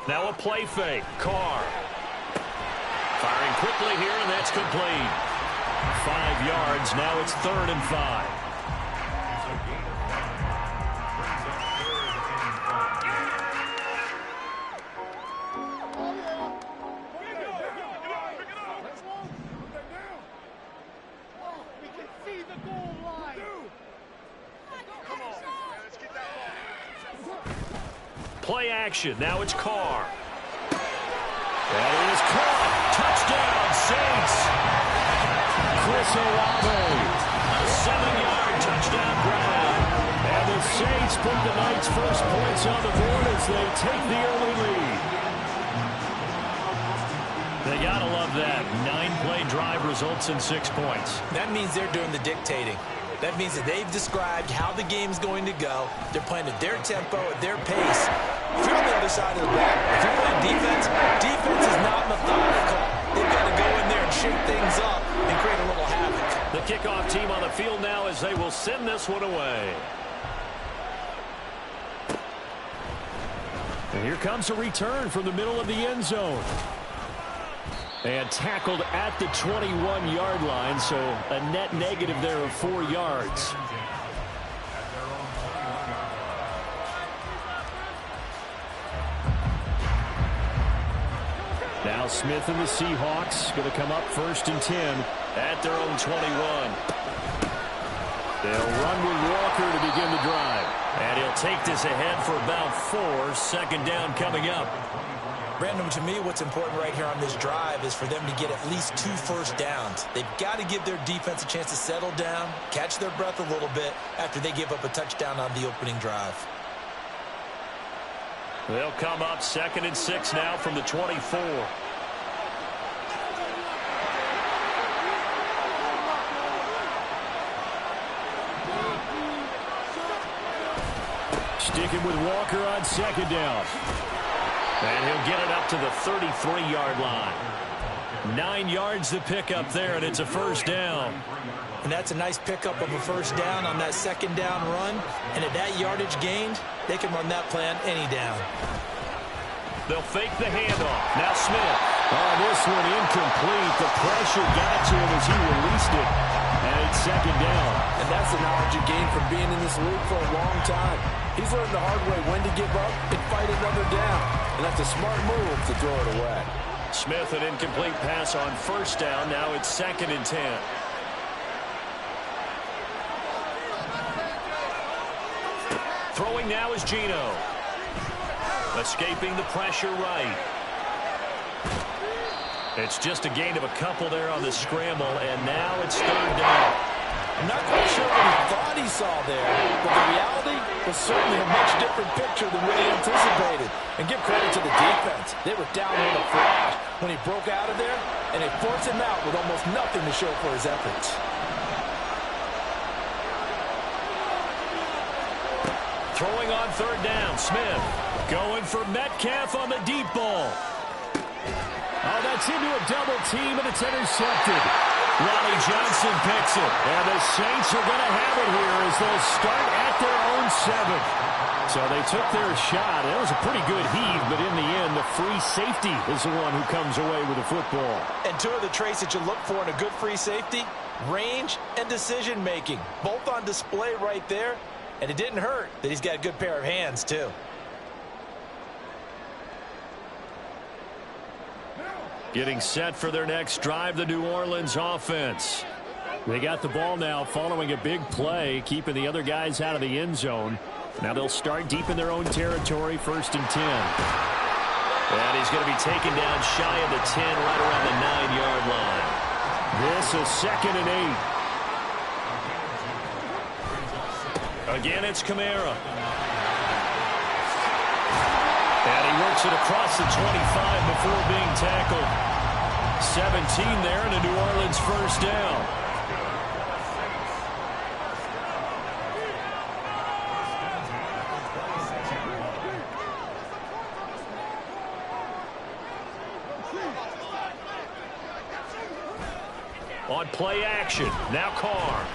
Now a play fake. Carr. Firing quickly here, and that's complete. 5 yards. Now it's 3rd and 5. Play action. Now it's Carr. That is caught. Touchdown, Saints. Chris Olave. A 7-yard touchdown grab. And the Saints put the night's first points on the board as they take the early lead. They gotta love that. 9-play drive results in 6 points. That means they're doing the dictating. That means that they've described how the game's going to go. They're playing at their tempo, at their pace. If you're on the other side of the ball, if you're playing defense, defense is not methodical. They've got to go in there and shake things up and create a little havoc. The kickoff team on the field now as they will send this one away. And here comes a return from the middle of the end zone. And tackled at the 21-yard line, so a net negative there of 4 yards. Now Smith and the Seahawks going to come up 1st and 10 at their own 21. They'll run with Walker to begin the drive. And he'll take this ahead for about 4. 2nd down coming up. Brandon, to me, what's important right here on this drive is for them to get at least 2 first downs. They've got to give their defense a chance to settle down, catch their breath a little bit after they give up a touchdown on the opening drive. They'll come up 2nd and 6 now from the 24. Sticking with Walker on 2nd down. And he'll get it up to the 33-yard line. 9 yards to pick up there, and it's a 1st down. And that's a nice pickup of a 1st down on that 2nd down run. And at that yardage gained, they can run that play on any down. They'll fake the handoff. Now Smith. Oh, this one incomplete. The pressure got to him as he released it. And it's 2nd down. And that's the knowledge you gain from being in this league for a long time. He's learned the hard way when to give up and fight another down. And that's a smart move to throw it away. Smith, an incomplete pass on 1st down. Now it's 2nd and 10. Throwing now is Geno. Escaping the pressure right. It's just a gain of a couple there on the scramble, and now it's 3rd down. I'm not quite sure what he thought he saw there, but the reality was certainly a much different picture than what he anticipated. And give credit to the defense. They were down with a flash when he broke out of there, and they forced him out with almost nothing to show for his efforts. Throwing on 3rd down, Smith going for Metcalf on the deep ball. Oh, that's into a double team, and it's intercepted. Ronnie Johnson picks it, and the Saints are going to have it here as they'll start at their own 7. So they took their shot. It was a pretty good heave, but in the end, the free safety is the one who comes away with the football. And 2 of the traits that you look for in a good free safety, range and decision-making, both on display right there. And it didn't hurt that he's got a good pair of hands, too. Getting set for their next drive, the New Orleans offense. They got the ball now following a big play, keeping the other guys out of the end zone. Now they'll start deep in their own territory, 1st and 10. And he's going to be taken down shy of the 10, right around the 9-yard line. This is 2nd and 8. Again, it's Kamara. And he works it across the 25 before being tackled. 17 there, and a New Orleans 1st down. On play action, now Carr.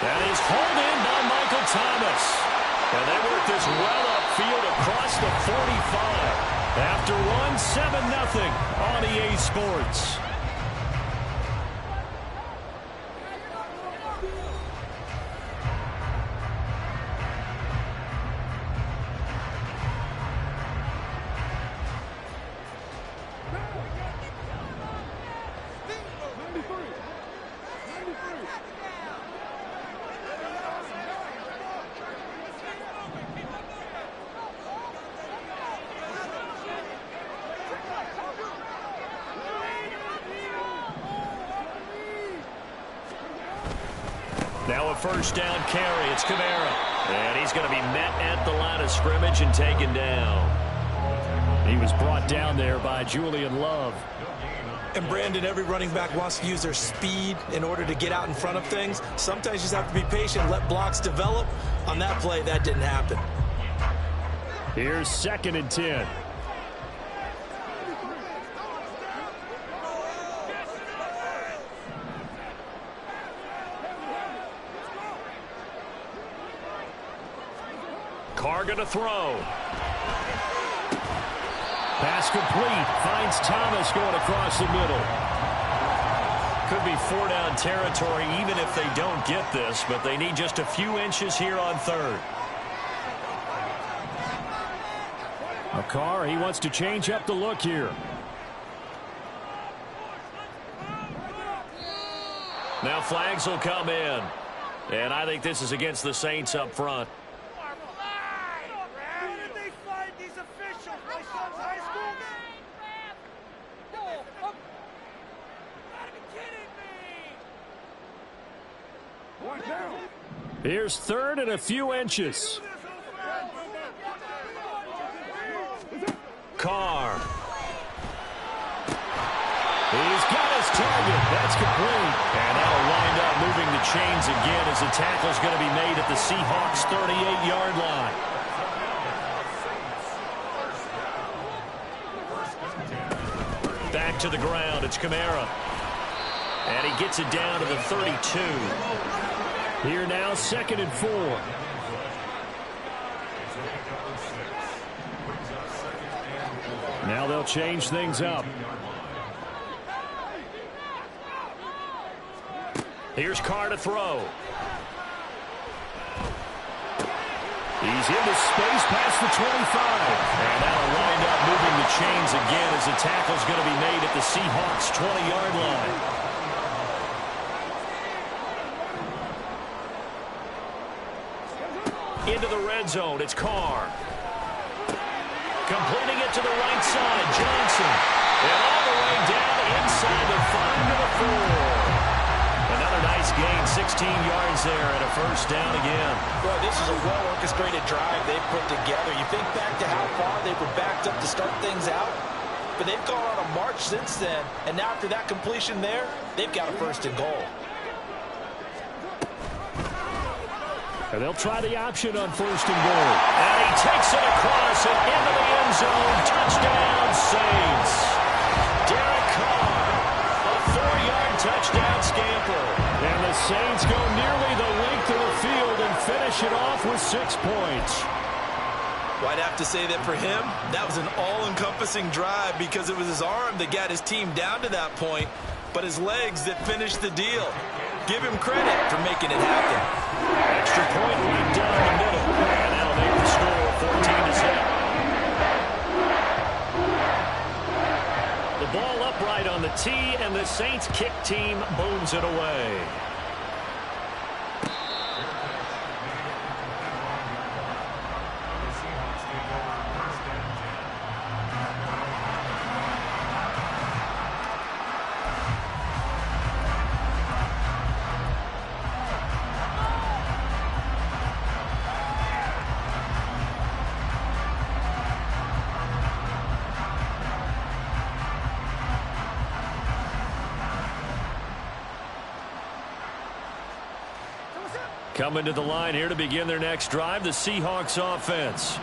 That is hauled in by Michael Thomas. And they work this well upfield across the 45. After one, 7-0 on EA Sports. Now a first down carry. It's Kamara. And he's going to be met at the line of scrimmage and taken down. He was brought down there by Julian Love. And Brandon, every running back wants to use their speed in order to get out in front of things. Sometimes you just have to be patient, let blocks develop. On that play, that didn't happen. Here's 2nd and 10. Carr going to throw. Pass complete. Finds Thomas going across the middle. Could be 4-down territory even if they don't get this, but they need just a few inches here on 3rd. Carr, he wants to change up the look here. Now flags will come in. And I think this is against the Saints up front. Here's 3rd and a few inches. Carr. He's got his target. That's complete. And that'll wind up moving the chains again as the tackle's going to be made at the Seahawks' 38-yard line. Back to the ground. It's Kamara. And he gets it down to the 32. Here now, 2nd and 4. Now they'll change things up. Here's Carr to throw. He's into space past the 25. And that'll wind up moving the chains again as the tackle's going to be made at the Seahawks' 20-yard line. Into the red zone, it's Carr. Completing it to the right side, Johnson. And all the way down inside the 5 to the 4. Another nice gain, 16 yards there and a first down again. Boy, this is a well-orchestrated drive they've put together. You think back to how far they were backed up to start things out, but they've gone on a march since then, and now after that completion there, they've got a 1st and goal. And they'll try the option on 1st and goal. And he takes it across and into the end zone. Touchdown, Saints. Derek Carr, a 4-yard touchdown scamper. And the Saints go nearly the length of the field and finish it off with 6 points. Well, I'd have to say that for him, that was an all-encompassing drive because it was his arm that got his team down to that point, but his legs that finished the deal. Give him credit for making it happen. Extra point right down the middle. And that'll make the score 14-7. The ball upright on the tee, and the Saints kick team booms it away. Coming to the line here to begin their next drive, the Seahawks offense.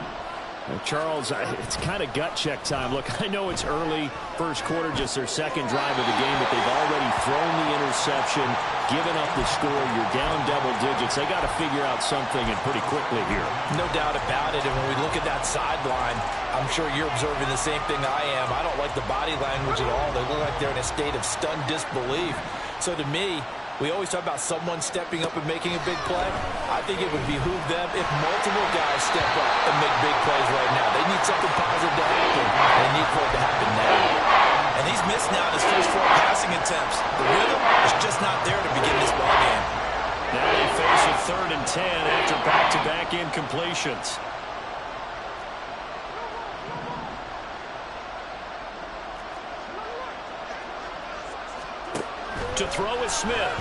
Charles, it's kind of gut check time. Look, I know it's early, first quarter, just their second drive of the game, but they've already thrown the interception, given up the score. You're down double digits. They got to figure out something, and pretty quickly here. No doubt about it. And when we look at that sideline, I'm sure you're observing the same thing I am. I don't like the body language at all. They look like they're in a state of stunned disbelief. So to me, we always talk about someone stepping up and making a big play. I think it would behoove them if multiple guys step up and make big plays right now. They need something positive to happen. They need for it to happen now. And he's missed now his first 4 passing attempts. The rhythm is just not there to begin this ballgame. Now they face a 3rd and 10 after back-to-back incompletions. To throw is Smith.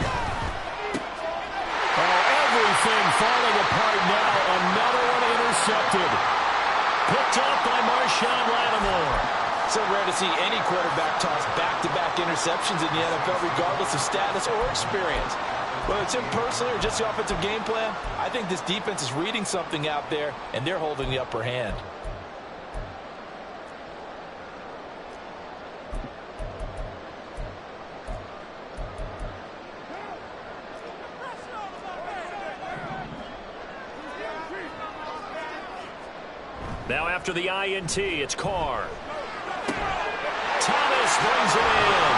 Oh, everything falling apart now. Another one intercepted. Picked up by Marshawn Lattimore. So rare to see any quarterback toss back-to-back interceptions in the NFL, regardless of status or experience. Whether it's him personally or just the offensive game plan, I think this defense is reading something out there, and they're holding the upper hand. Now after the INT, it's Carr. Thomas brings it in.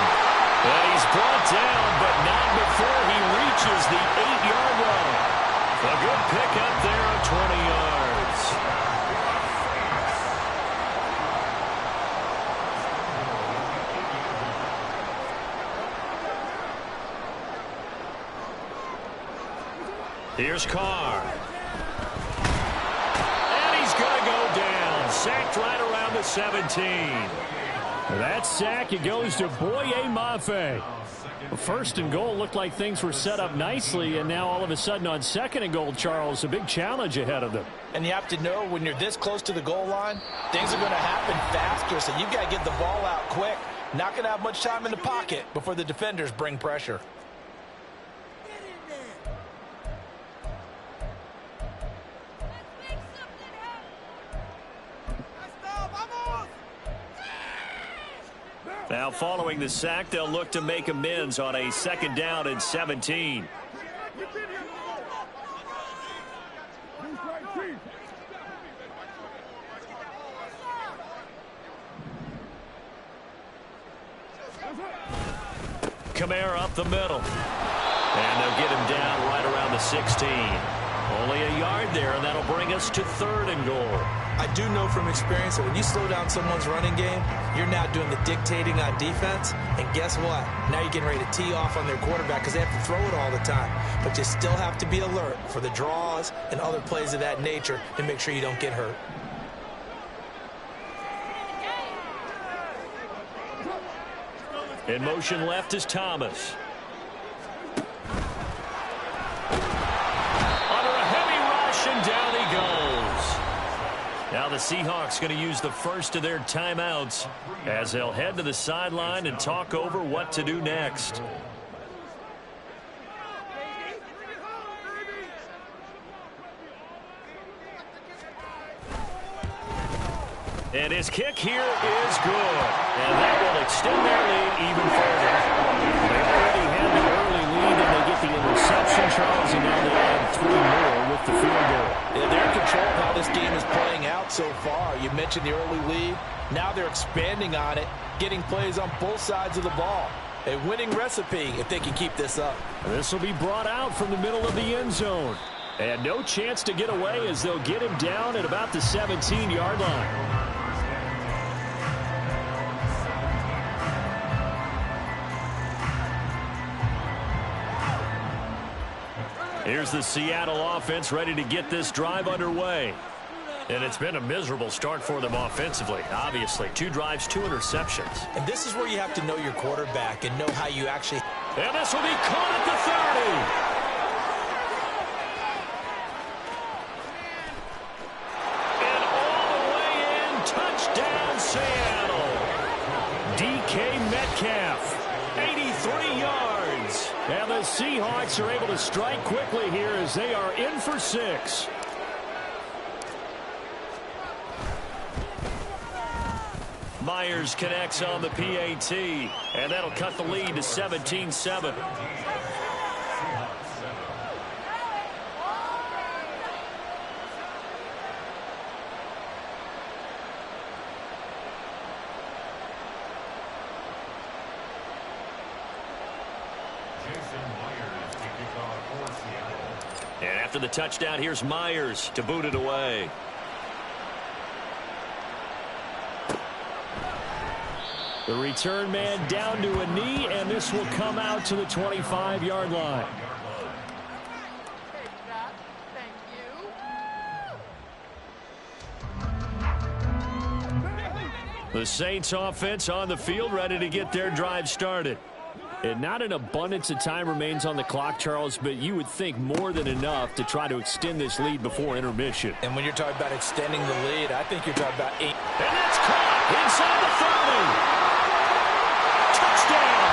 And he's brought down, but not before he reaches the 8-yard line. A good pickup there of 20 yards. Here's Carr. Sacked right around the 17. That sack, it goes to Boye Mafe. First and goal looked like things were set up nicely, and now all of a sudden on 2nd and goal, Charles, a big challenge ahead of them. And you have to know when you're this close to the goal line, things are going to happen faster, so you've got to get the ball out quick. Not going to have much time in the pocket before the defenders bring pressure. Now following the sack, they'll look to make amends on a 2nd down and 17. Kamara up the middle. And they'll get him down right around the 16. Only a yard there, and that'll bring us to 3rd and goal. I do know from experience that when you slow down someone's running game, you're now doing the dictating on defense. And guess what? Now you're getting ready to tee off on their quarterback because they have to throw it all the time. But you still have to be alert for the draws and other plays of that nature to make sure you don't get hurt. In motion left is Thomas. Under a heavy rush, and down he goes. Now the Seahawks going to use the first of their timeouts as they'll head to the sideline and talk over what to do next. And his kick here is good. And that will extend their lead even further. They already had the early lead, and they get the interception, Charles, and now they add 3 more with the field goal. Yeah, they're in control of how this game is playing out so far. You mentioned the early lead. Now they're expanding on it, getting plays on both sides of the ball. A winning recipe if they can keep this up. This will be brought out from the middle of the end zone. And no chance to get away as they'll get him down at about the 17-yard line. Here's the Seattle offense ready to get this drive underway. And it's been a miserable start for them offensively. Obviously, 2 drives, 2 interceptions. And this is where you have to know your quarterback and know how you actually... And this will be caught at the 30. And all the way in, touchdown Seattle. DK Metcalf. 83 yards. And the Seahawks are able to strike quickly here as they are in for 6. Myers connects on the PAT, and that'll cut the lead to 17-7. And after the touchdown, here's Myers to boot it away. The return man down to a knee, and this will come out to the 25-yard line. The Saints offense on the field, ready to get their drive started. And not an abundance of time remains on the clock, Charles, but you would think more than enough to try to extend this lead before intermission. And when you're talking about extending the lead, I think you're talking about 8. And that's caught inside the 30. Touchdown!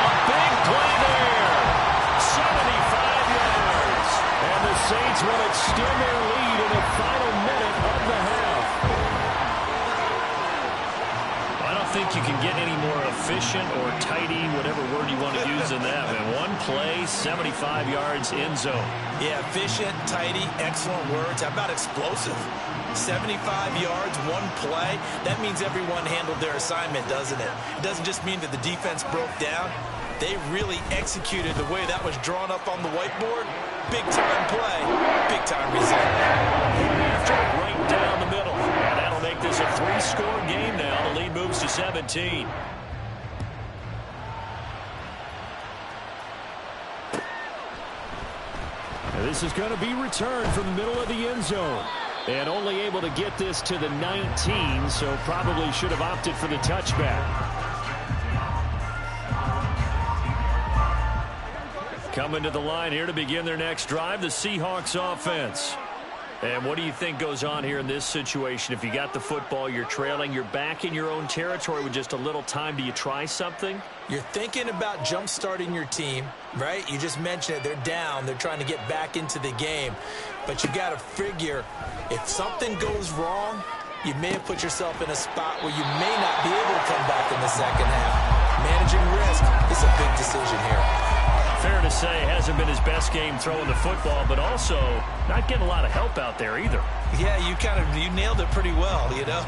A big play there. 75 yards. And the Saints will extend their lead in the final minute of the half. I don't think you can get any more efficient or tidy, whatever word you want to use in that. Man, one play, 75 yards, end zone. Yeah, efficient, tidy, excellent words. How about explosive? 75 yards, one play. That means everyone handled their assignment, doesn't it? It doesn't just mean that the defense broke down. They really executed the way that was drawn up on the whiteboard. Big-time play, big-time result. After it right down the middle. And that'll make this a 3-score game now. The lead moves to 17. And this is going to be returned from the middle of the end zone. And only able to get this to the 19, so probably should have opted for the touchback. Coming to the line here to begin their next drive, the Seahawks offense. And what do you think goes on here in this situation? If you got the football, you're trailing, you're back in your own territory with just a little time. Do you try something? You're thinking about jump-starting your team, right? You just mentioned it. They're down. They're trying to get back into the game. But you got to figure, if something goes wrong, you may have put yourself in a spot where you may not be able to come back in the second half. Managing risk is a big decision here. Fair to say, hasn't been his best game throwing the football, but also not getting a lot of help out there either. Yeah, you nailed it pretty well, you know.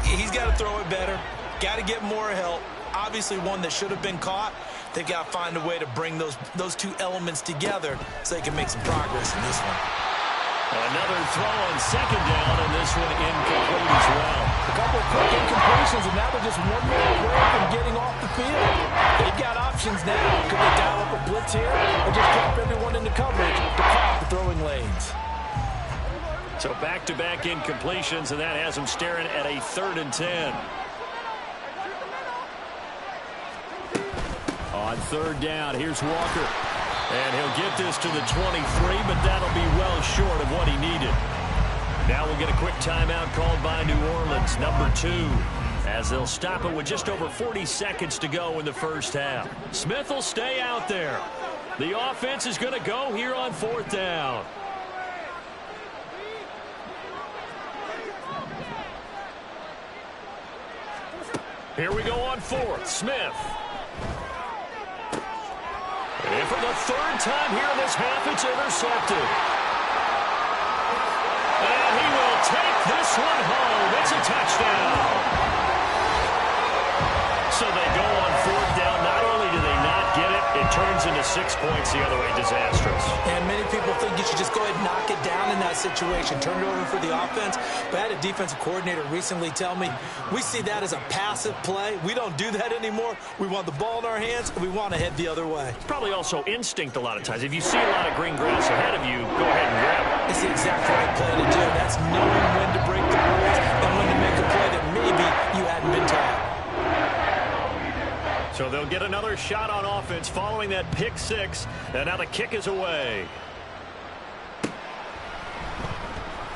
He's got to throw it better, got to get more help. Obviously one that should have been caught. They got to find a way to bring those two elements together so they can make some progress in this one. Another throw on second down, and this one incomplete as well. A couple of quick incompletions, and now they're just one more away from getting off the field. They've got options now. Could they dial up a blitz here or just drop everyone into coverage to clog the throwing lanes? So back-to-back incompletions, and that has them staring at a 3rd and 10. On 3rd down, here's Walker. And he'll get this to the 23, but that'll be well short of what he needed. Now we'll get a quick timeout called by New Orleans, number 2, as they'll stop it with just over 40 seconds to go in the first half. Smith will stay out there. The offense is going to go here on 4th down. Here we go on 4th. Smith. And for the 3rd time here in this half, it's intercepted. And he will take this one home. It's a touchdown. So they go on 4th down. Not only do they not get it, it turns into 6 points the other way. Disastrous. And many people think you should just go ahead and knock it down in that situation. Turn it over for the offense. But I had a defensive coordinator recently tell me, we see that as a passive play. We don't do that anymore. We want the ball in our hands, and we want to head the other way. It's probably also instinct a lot of times. If you see a lot of green grass ahead of you, go ahead and grab it. It's the exact right play to do. That's knowing when to break the rules and when to make a play that maybe you hadn't been taught. So they'll get another shot on offense following that pick 6, and now the kick is away.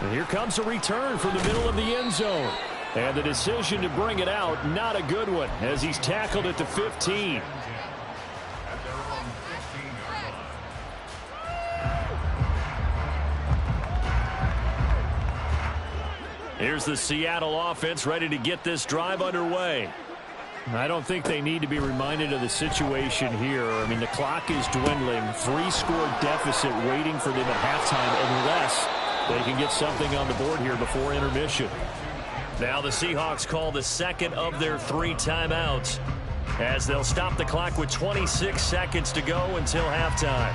And here comes a return from the middle of the end zone. And the decision to bring it out, not a good one, as he's tackled at the 15. Here's the Seattle offense ready to get this drive underway. I don't think they need to be reminded of the situation here. I mean, the clock is dwindling. 3-score deficit waiting for them at halftime unless they can get something on the board here before intermission. Now the Seahawks call the second of their 3 timeouts as they'll stop the clock with 26 seconds to go until halftime.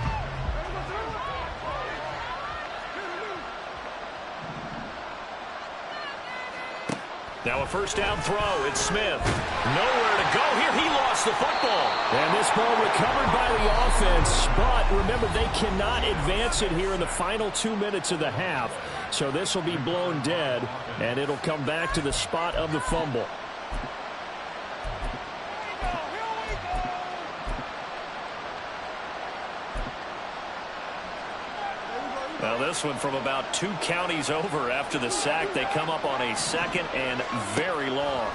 Now a first down throw. It's Smith. Nowhere to go here. He lost the football. And this ball recovered by the offense. But remember, they cannot advance it here in the final 2 minutes of the half. So this will be blown dead, and it'll come back to the spot of the fumble. Well, this one from about 2 counties over after the sack. They come up on a second and very long.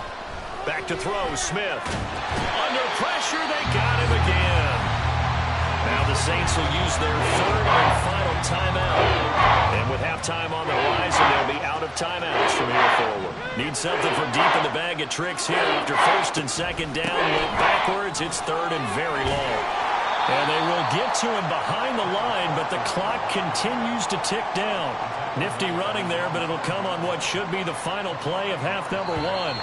Back to throw, Smith. Under pressure, they got him again. Now the Saints will use their 3rd and final timeout. And with halftime on the horizon, they'll be out of timeouts from here forward. Need something from deep in the bag of tricks here after 1st and 2nd down. Went backwards, it's 3rd and very long. And they will get to him behind the line, but the clock continues to tick down. Nifty running there, but it'll come on what should be the final play of half number 1.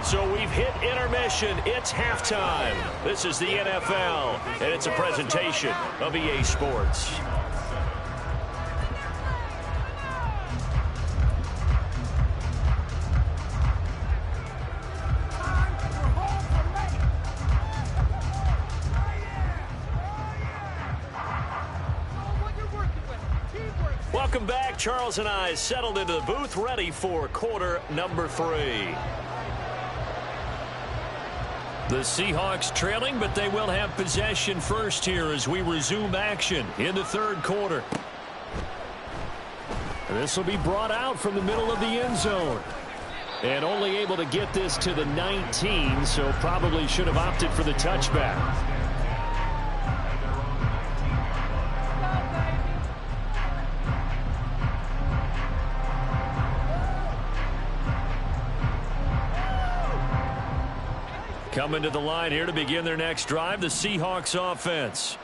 So we've hit intermission. It's halftime. This is the NFL, and it's a presentation of EA Sports. Welcome back. Charles and I settled into the booth, ready for quarter number 3. The Seahawks trailing, but they will have possession first here as we resume action in the 3rd quarter. This will be brought out from the middle of the end zone. And only able to get this to the 19, so probably should have opted for the touchback. Coming to the line here to begin their next drive, the Seahawks offense.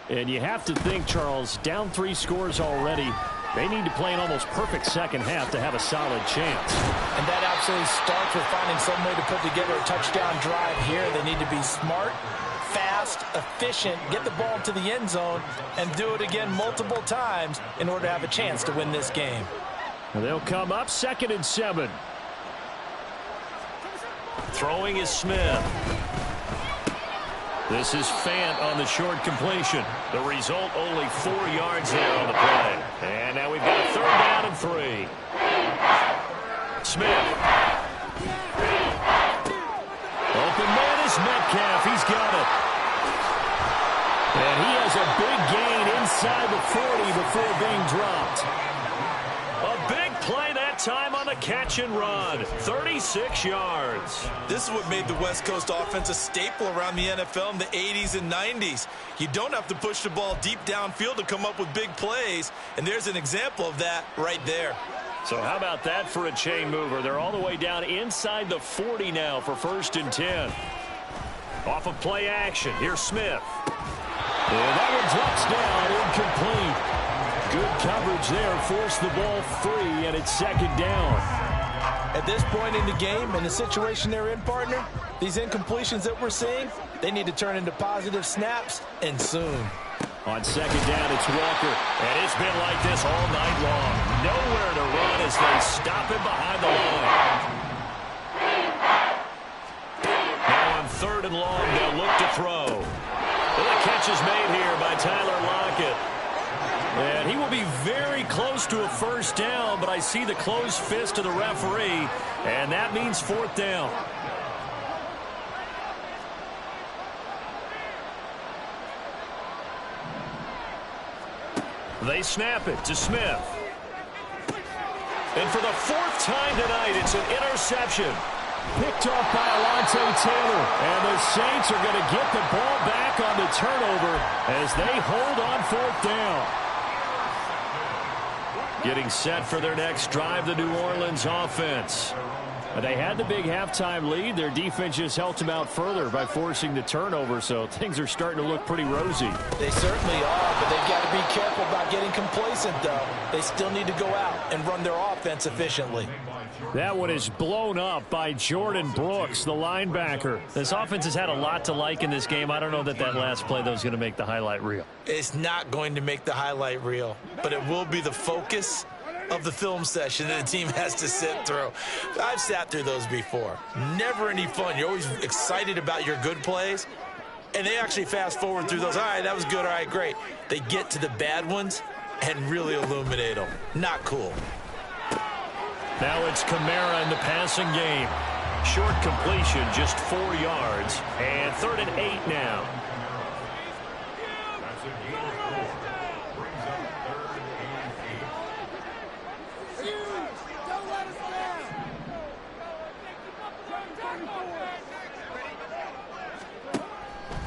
And you have to think, Charles, down 3 scores already. They need to play an almost perfect second half to have a solid chance. And that absolutely starts with finding some way to put together a touchdown drive here. They need to be smart, fast, efficient, get the ball to the end zone, and do it again multiple times in order to have a chance to win this game. They'll come up 2nd and 7. Throwing is Smith. This is Fant on the short completion. The result, only 4 yards there on the play. And now we've got a 3rd down and 3. Smith. Open man is Metcalf. He's got it. And he has a big gain inside the 40 before being dropped. A big play that time on the catch and run. 36 yards. This is what made the West Coast offense a staple around the NFL in the 80s and 90s. You don't have to push the ball deep downfield to come up with big plays, and there's an example of that right there. So how about that for a chain mover? They're all the way down inside the 40 now for 1st and 10. Off of play action. Here's Smith. And that one drops down, incomplete. Good coverage there, forced the ball free, and it's 2nd down. At this point in the game, in the situation they're in, partner, these incompletions that we're seeing, they need to turn into positive snaps, and soon. On 2nd down, it's Walker, and it's been like this all night long. Nowhere to run as they stop him behind the line. Now on 3rd and long, they'll look to throw. Well, the catch is made here by Tyler Lockett. And he will be very close to a 1st down, but I see the closed fist of the referee, and that means 4th down. They snap it to Smith. And for the 4th time tonight, it's an interception. Picked off by Alontae Taylor. And the Saints are going to get the ball back on the turnover as they hold on 4th down. Getting set for their next drive, the New Orleans offense. They had the big halftime lead. Their defense just helped them out further by forcing the turnover, so things are starting to look pretty rosy. They certainly are, but they've got to be careful about getting complacent, though. They still need to go out and run their offense efficiently. That one is blown up by Jordan Brooks, the linebacker. This offense has had a lot to like in this game. I don't know that last play, though, is going to make the highlight reel. It's not going to make the highlight reel, but it will be the focus of the film session that the team has to sit through. I've sat through those before. Never any fun. You're always excited about your good plays, and they actually fast forward through those. All right, that was good. All right, great. They get to the bad ones and really illuminate them. Not cool. Now it's Kamara in the passing game. Short completion, just 4 yards, and 3rd and 8 now.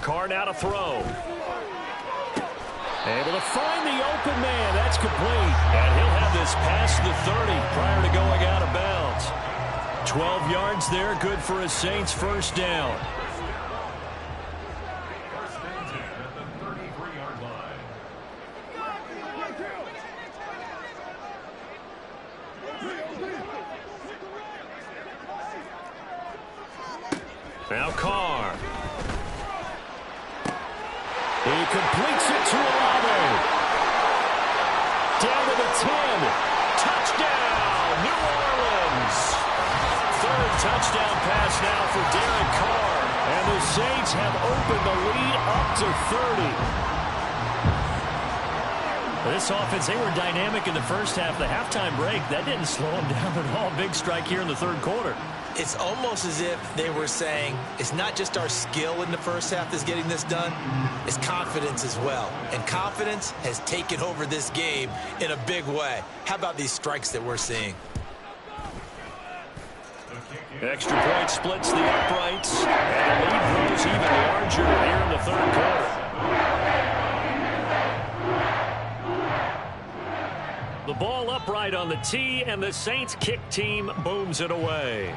Carr now to throw. Able to find the open man. That's complete. And he'll have this past the 30 prior to going out of bounds. 12 yards there, good for a Saints first down. Now Carr. He completes it to Olave. Down to the 10. Touchdown, New Orleans. 3rd touchdown pass now for Derek Carr. And the Saints have opened the lead up to 30. This offense, they were dynamic in the first half. The halftime break, that didn't slow them down at all. Big strike here in the 3rd quarter. It's almost as if they were saying, it's not just our skill in the first half that's getting this done, it's confidence as well. And confidence has taken over this game in a big way. How about these strikes that we're seeing? Extra point splits the uprights, and the lead grows even larger here in the 3rd quarter. The ball upright on the tee, and the Saints kick team booms it away.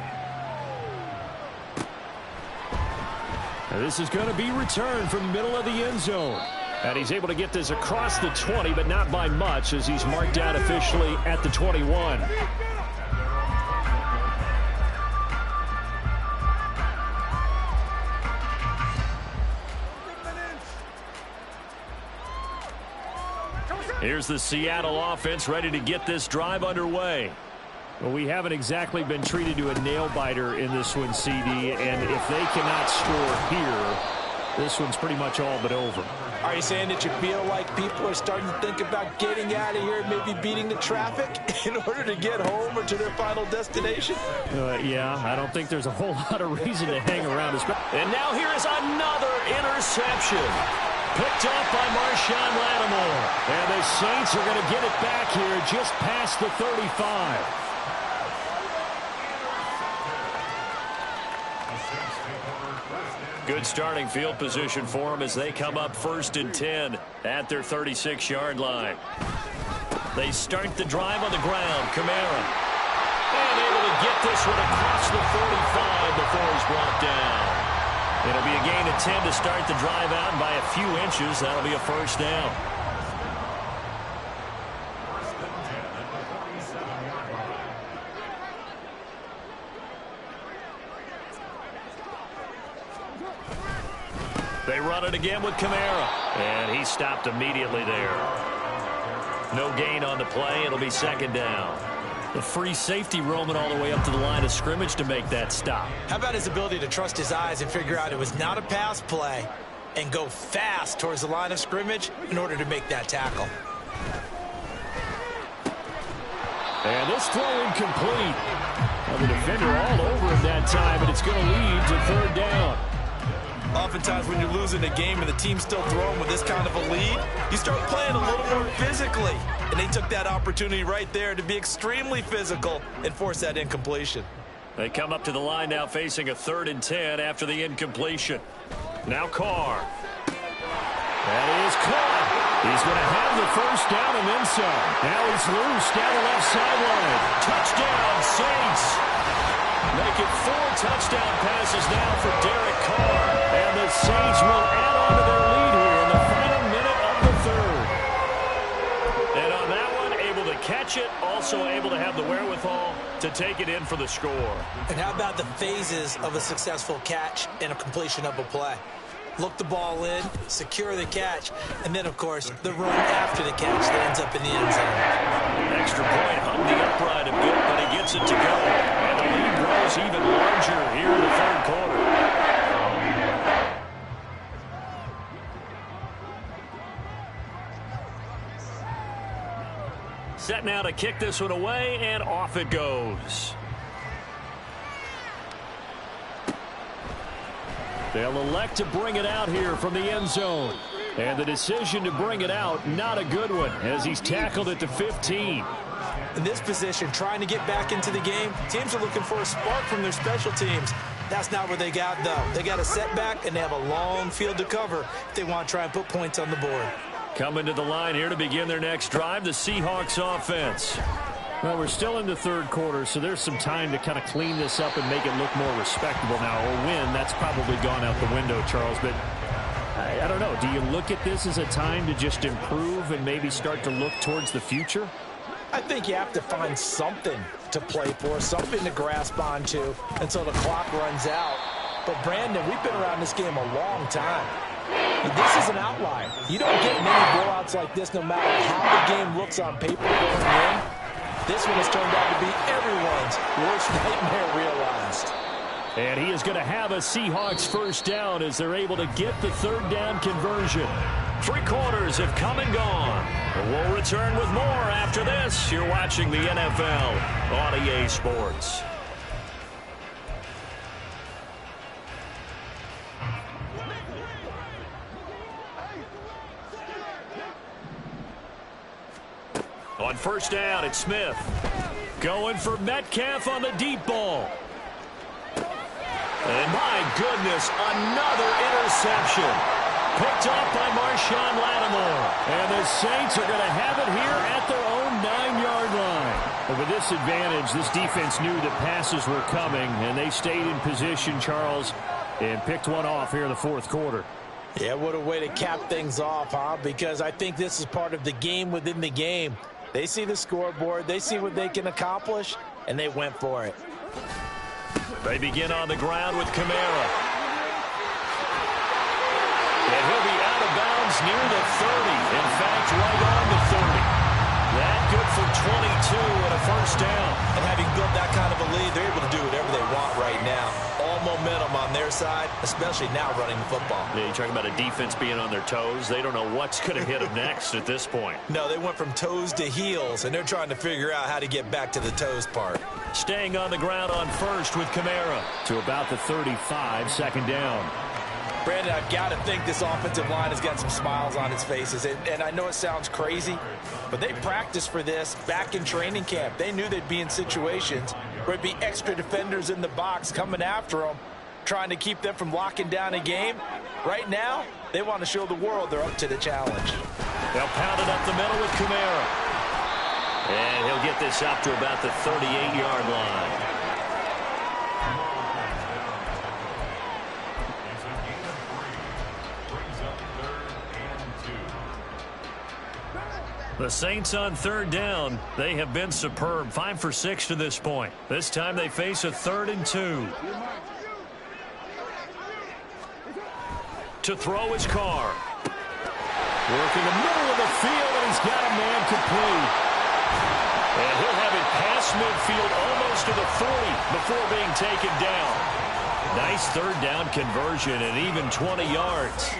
Now this is going to be returned from the middle of the end zone. And he's able to get this across the 20, but not by much, as he's marked out officially at the 21. Here's the Seattle offense ready to get this drive underway. Well, we haven't exactly been treated to a nail-biter in this one, CD, and if they cannot score here, this one's pretty much all but over. Are you saying that you feel like people are starting to think about getting out of here and maybe beating the traffic in order to get home or to their final destination? Yeah, I don't think there's a whole lot of reason to hang around. And now here is another interception. Picked off by Marshawn Lattimore. And the Saints are going to get it back here just past the 35. Good starting field position for them as they come up 1st and 10 at their 36-yard line. They start the drive on the ground. Kamara. And able to get this one across the 45 before he's brought down. It'll be a gain of 10 to start the drive out, and by a few inches, that'll be a first down. They run it again with Kamara, and he stopped immediately there. No gain on the play. It'll be 2nd down. The free safety roaming all the way up to the line of scrimmage to make that stop. How about his ability to trust his eyes and figure out it was not a pass play and go fast towards the line of scrimmage in order to make that tackle? And this throw incomplete. Well, the defender all over him that time, but it's going to lead to 3rd down. Oftentimes when you're losing a game and the team's still throwing with this kind of a lead, you start playing a little more physically. And they took that opportunity right there to be extremely physical and force that incompletion. They come up to the line now facing a 3rd and 10 after the incompletion. Now Carr. That is caught. He's going to have the first down and then some. Now he's loose down the left sideline. Touchdown, Saints. Make it 4 touchdown passes now for Derek Carr. And the Saints will add on to their lead here in the final minute of the third. And on that one, able to catch it, also able to have the wherewithal to take it in for the score. And how about the phases of a successful catch and a completion of a play? Look the ball in, secure the catch, and then, of course, the run after the catch that ends up in the end zone. Extra point hung the upright a bit, but he gets it to go. And the lead grows even larger here in the third quarter. Set now to kick this one away, and off it goes. They'll elect to bring it out here from the end zone. And the decision to bring it out, not a good one, as he's tackled at the 15. In this position, trying to get back into the game, teams are looking for a spark from their special teams. That's not what they got, though. They got a setback, and they have a long field to cover if they want to try and put points on the board. Coming to the line here to begin their next drive, the Seahawks offense. Well, we're still in the third quarter, so there's some time to kind of clean this up and make it look more respectable now. A win, that's probably gone out the window, Charles, but I don't know. Do you look at this as a time to just improve and maybe start to look towards the future? I think you have to find something to play for, something to grasp onto until the clock runs out. But, Brandon, we've been around this game a long time. This is an outlier. You don't get many blowouts like this no matter how the game looks on paper going in. This one has turned out to be everyone's worst nightmare realized. And he is going to have a Seahawks first down as they're able to get the third down conversion. 3 quarters have come and gone. We'll return with more after this. You're watching the NFL on EA Sports. On first down, it's Smith. Going for Metcalf on the deep ball. And my goodness, another interception. Picked off by Marshawn Lattimore. And the Saints are going to have it here at their own 9-yard line. But with this advantage, this defense knew that passes were coming, and they stayed in position, Charles, and picked one off here in the fourth quarter. Yeah, what a way to cap things off, huh? Because I think this is part of the game within the game. They see the scoreboard, they see what they can accomplish, and they went for it. They begin on the ground with Kamara. And he'll be out of bounds near the 30. In fact, right on the 30. That good for 22 and a first down. And having built that kind of a lead, they're able to do whatever they want right now. All momentum on their side, especially now running the football. Yeah, you're talking about a defense being on their toes. They don't know what's going to hit them next at this point. No, they went from toes to heels, and they're trying to figure out how to get back to the toes part. Staying on the ground on first with Kamara. To about the 35, second down. Brandon, I've got to think this offensive line has got some smiles on its faces. And I know it sounds crazy, but they practiced for this back in training camp. They knew they'd be in situations where it'd be extra defenders in the box coming after them, trying to keep them from locking down a game. Right now, they want to show the world they're up to the challenge. They'll pound it up the middle with Kamara. And he'll get this up to about the 38-yard line. The Saints on third down. They have been superb. 5 for 6 to this point. This time they face a 3rd and 2. To throw his Carr. Working the middle of the field, and he's got a man complete. And he'll have it past midfield almost to the 40 before being taken down. Nice third down conversion and even 20 yards.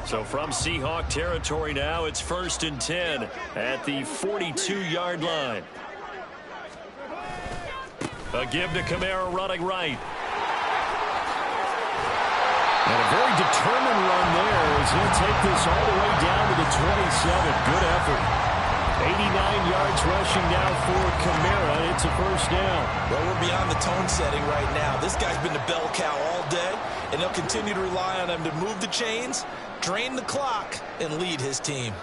So from Seahawk territory now, it's 1st and 10 at the 42-yard line. A give to Kamara running right. And a very determined run there as he'll take this all the way down to the 27. Good effort. 89 yards rushing now for Kamara. It's a first down. Well, we're beyond the tone setting right now. This guy's been the bell cow all day, and they'll continue to rely on him to move the chains, drain the clock, and lead his team.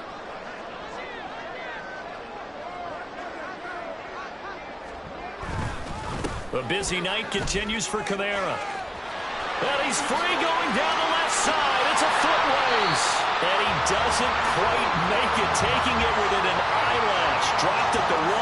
A busy night continues for Kamara. And he's free going down the left side. It's a foot race. And he doesn't quite make it, taking it within an eyelash. Dropped at the 1.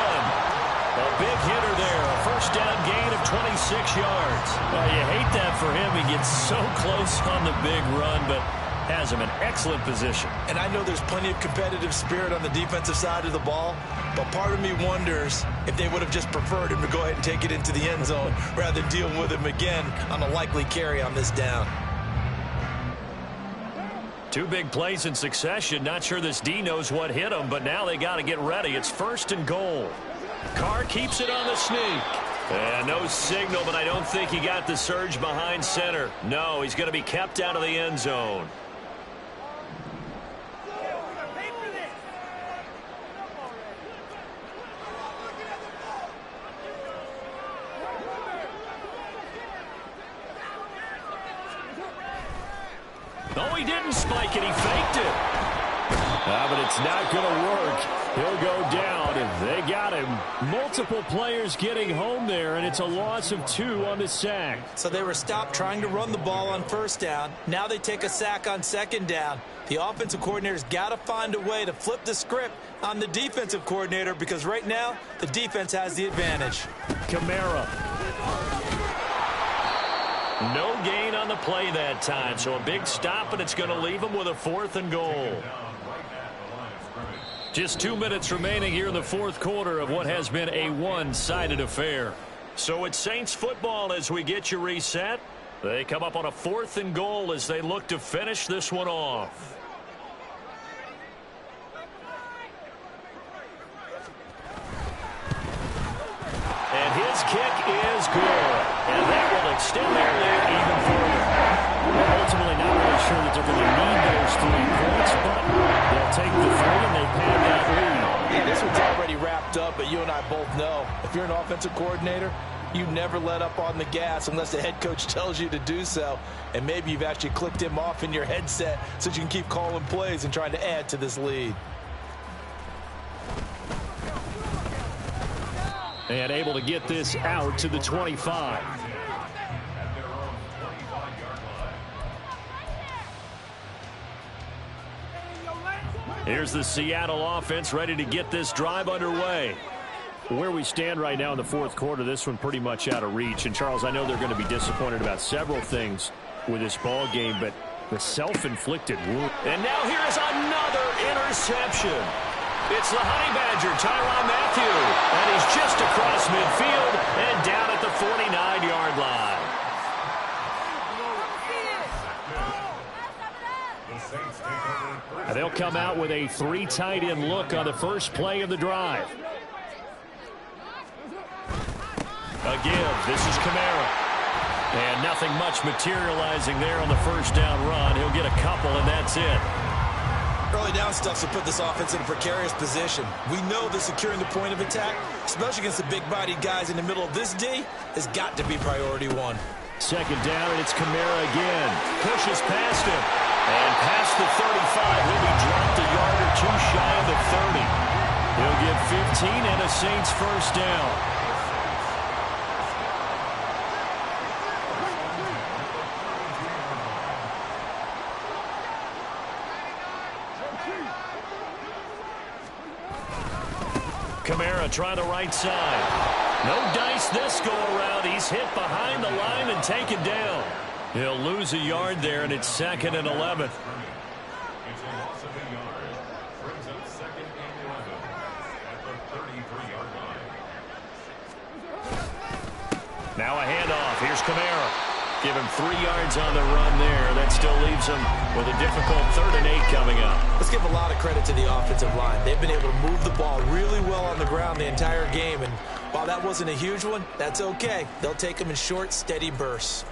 A big hitter there. A first down gain of 26 yards. Well, you hate that for him. He gets so close on the big run, but has him in excellent position. And I know there's plenty of competitive spirit on the defensive side of the ball, but part of me wonders if they would have just preferred him to go ahead and take it into the end zone rather than deal with him again on a likely carry on this down. 2 big plays in succession. Not sure this D knows what hit him, but now they got to get ready. It's 1st and goal. Carr keeps it on the sneak. And no signal, but I don't think he got the surge behind center. No, he's going to be kept out of the end zone. Oh, he didn't spike it. He faked it. But it's not going to work. He'll go down. They got him. Multiple players getting home there, and it's a loss of 2 on the sack. So they were stopped trying to run the ball on first down. Now they take a sack on second down. The offensive coordinator's got to find a way to flip the script on the defensive coordinator because right now the defense has the advantage. Kamara. No gain on the play that time, so a big stop, and it's going to leave him with a 4th and goal. Just 2 minutes remaining here in the 4th quarter of what has been a one-sided affair. So it's Saints football as we get you reset. They come up on a 4th and goal as they look to finish this one off. And his kick is good. And that will extend their lead even further. Well, ultimately not really sure that they're going to need those 3 points, but they'll take the 3 and they pad that lead. Yeah, this one's already wrapped up, but you and I both know if you're an offensive coordinator, you never let up on the gas unless the head coach tells you to do so. And maybe you've actually clicked him off in your headset so you can keep calling plays and trying to add to this lead. And able to get this out to the 25. Here's the Seattle offense ready to get this drive underway. Where we stand right now in the 4th quarter, this one pretty much out of reach. And, Charles, I know they're going to be disappointed about several things with this ball game, but the self-inflicted wound. And now here is another interception. It's the Honey Badger, Tyrann Mathieu. And he's just across midfield and down at the 49-yard line. And they'll come out with a 3 tight end look on the first play of the drive. A give. This is Kamara. And nothing much materializing there on the first down run. He'll get a couple, and that's it. Early down stuff will put this offense in a precarious position. We know that securing the point of attack, especially against the big-bodied guys in the middle of this D, has got to be priority 1. Second down, and it's Kamara again. Pushes past him. And past the 35, he'll be dropped a yard or 2 shy of the 30. He'll get 15 and a Saints first down. Kamara trying the right side. No dice this go-around. He's hit behind the line and taken down. He'll lose a yard there, and it's 2nd and 11. Now a handoff. Here's Kamara. Give him 3 yards on the run there. That still leaves him with a difficult 3rd and 8 coming up. Let's give a lot of credit to the offensive line. They've been able to move the ball really well on the ground the entire game. And while that wasn't a huge one, that's okay. They'll take them in short, steady bursts.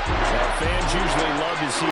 That fan usually love to see